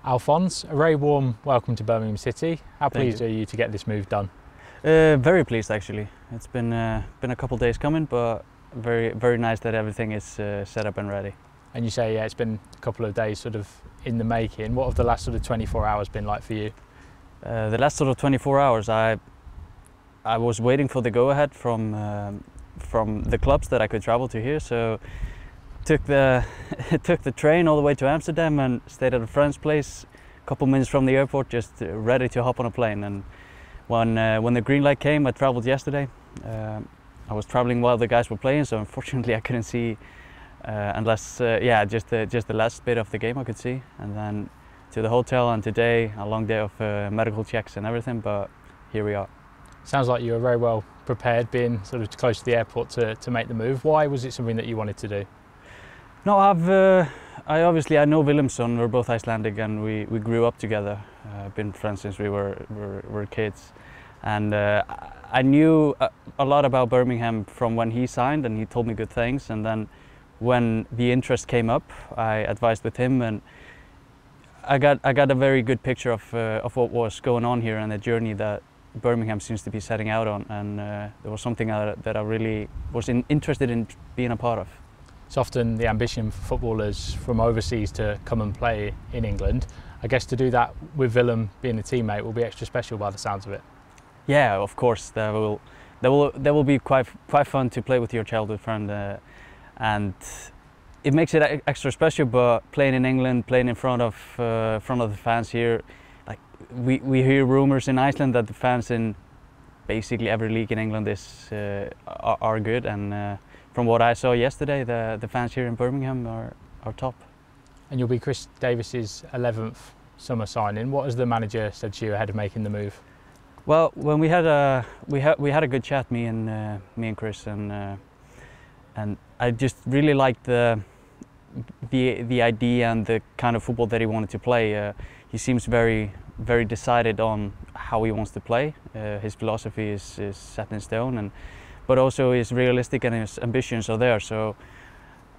Alfons, a very warm welcome to Birmingham City. How pleased are you to get this move done? Very pleased actually. It's been a couple of days coming, but very nice that everything is set up and ready. And you say it's been a couple of days sort of in the making. What have the last sort of 24 hours been like for you? The last sort of 24 hours I was waiting for the go-ahead from the clubs that I could travel to here, so took the train all the way to Amsterdam and stayed at a friend's place a couple minutes from the airport, just ready to hop on a plane. And when the green light came, I traveled yesterday. I was traveling while the guys were playing, so unfortunately I couldn't see unless just the last bit of the game I could see, and then to the hotel, and today a long day of medical checks and everything, but here we are. Sounds like you were very well prepared, being sort of close to the airport to make the move. Why was it something that you wanted to do? No, I know Willemsson. We're both Icelandic and we grew up together. Been friends since we were kids, and I knew a lot about Birmingham from when he signed, and he told me good things. And then when the interest came up, I advised with him, and I got a very good picture of what was going on here and the journey that Birmingham seems to be setting out on, and there was something that I really was interested in being a part of. It's often the ambition for footballers from overseas to come and play in England. I guess to do that with Willem being a teammate will be extra special by the sounds of it. Yeah, of course. That will be quite fun to play with your childhood friend, and it makes it extra special. But playing in England, playing in front of the fans here, like we hear rumors in Iceland that the fans in basically every league in England are good, and from what I saw yesterday, the fans here in Birmingham are top. And you'll be Chris Davis's 11th summer signing. What has the manager said to you ahead of making the move? Well, when we had a good chat, me and Chris, and I just really liked the idea and the kind of football that he wanted to play. He seems very decided on how he wants to play. His philosophy is set in stone, but also he's realistic and his ambitions are there. So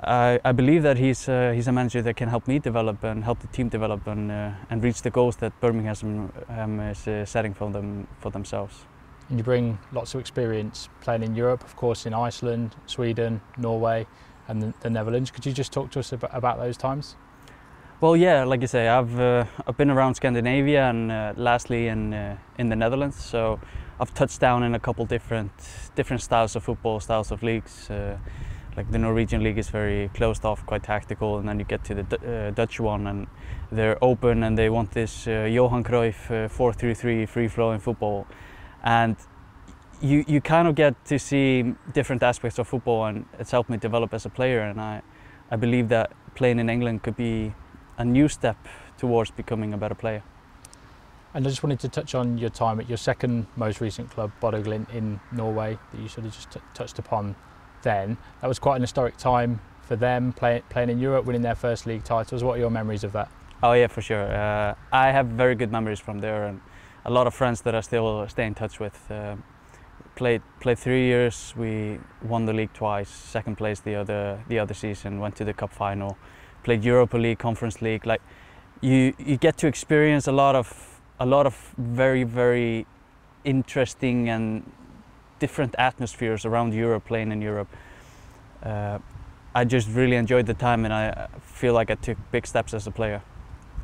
I believe that he's a manager that can help me develop and help the team develop and reach the goals that Birmingham is setting for themselves. And you bring lots of experience playing in Europe, of course, in Iceland, Sweden, Norway, and the Netherlands. Could you just talk to us about those times? Well, yeah, like you say, I've been around Scandinavia and lastly in the Netherlands. So I've touched down in a couple different styles of football, styles of leagues. Like the Norwegian league is very closed off, quite tactical, and then you get to the Dutch one, and they're open and they want this Johan Cruyff 4-3-3 free-flowing football, and you kind of get to see different aspects of football, and it's helped me develop as a player. And I believe that playing in England could be a new step towards becoming a better player. And I just wanted to touch on your time at your second most recent club, Bodø Glimt in Norway, that you sort of just touched upon then. That was quite an historic time for them, playing in Europe, winning their first league titles. What are your memories of that? Oh yeah, for sure. I have very good memories from there, and a lot of friends that I still stay in touch with. Played 3 years, we won the league twice, second place the other season, went to the cup final, played Europa League, Conference League. Like you get to experience a lot of very interesting and different atmospheres around Europe, playing in Europe. I just really enjoyed the time, and I feel like I took big steps as a player.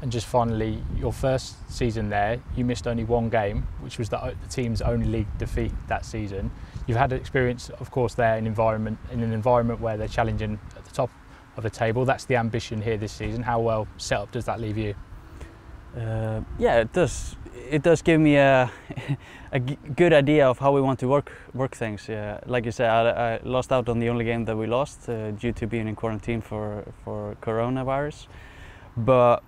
And just finally, your first season there, you missed only one game, which was the team's only league defeat that season. You've had experience, of course, there in an environment where they're challenging at the top of the table. That's the ambition here this season. How well set up does that leave you? Yeah, it does. It does give me a good idea of how we want to work things. Yeah, like you said, I lost out on the only game that we lost due to being in quarantine for coronavirus, but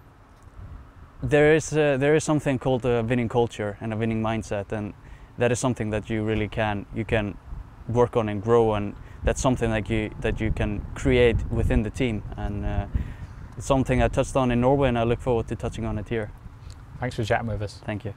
there is something called a winning culture and a winning mindset, and that is something that you really can work on and grow, and that's something that you can create within the team, and it's something I touched on in Norway, and I look forward to touching on it here. Thanks for chatting with us. Thank you.